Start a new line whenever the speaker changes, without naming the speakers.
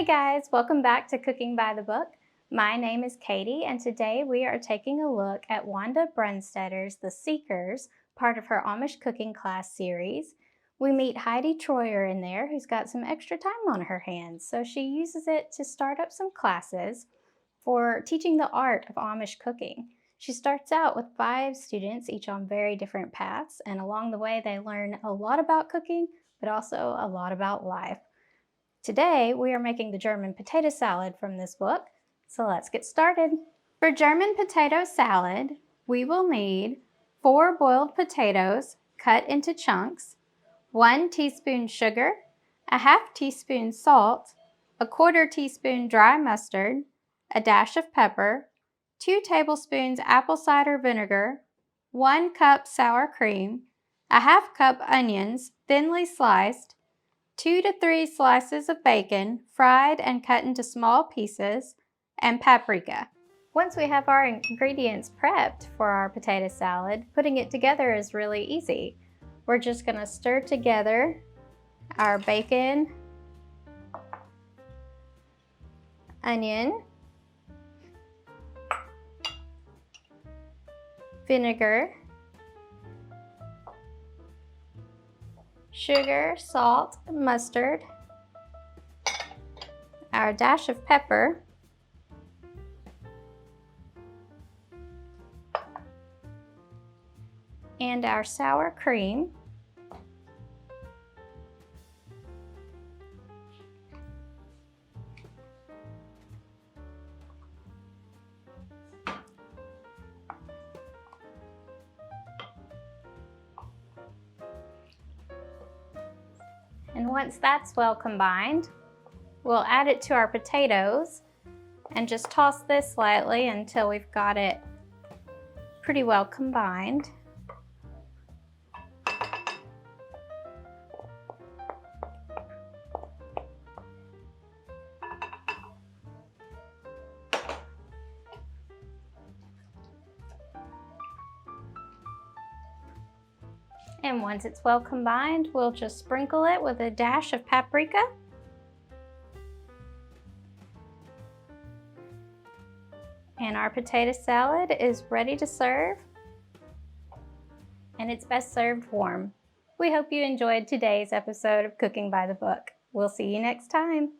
Hey guys, welcome back to Cooking by the Book. My name is Katie, and today we are taking a look at Wanda Brunstetter's The Seekers, part of her Amish cooking class series. We meet Heidi Troyer in there, who's got some extra time on her hands, so she uses it to start up some classes for teaching the art of Amish cooking. She starts out with 5 students, each on very different paths, and along the way they learn a lot about cooking, but also a lot about life. Today, we are making the German potato salad from this book, so let's get started. For German potato salad, we will need 4 boiled potatoes cut into chunks, 1 teaspoon sugar, a half teaspoon salt, a quarter teaspoon dry mustard, a dash of pepper, 2 tablespoons apple cider vinegar, 1 cup sour cream, a half cup onions, thinly sliced, 2 to 3 slices of bacon, fried and cut into small pieces, and paprika. Once we have our ingredients prepped for our potato salad, putting it together is really easy. We're just going to stir together our bacon, onion, vinegar, sugar, salt, mustard, our dash of pepper, and our sour cream. And once that's well combined, we'll add it to our potatoes and just toss this lightly until we've got it pretty well combined. And once it's well combined, we'll just sprinkle it with a dash of paprika. And our potato salad is ready to serve. And it's best served warm. We hope you enjoyed today's episode of Cooking by the Book. We'll see you next time.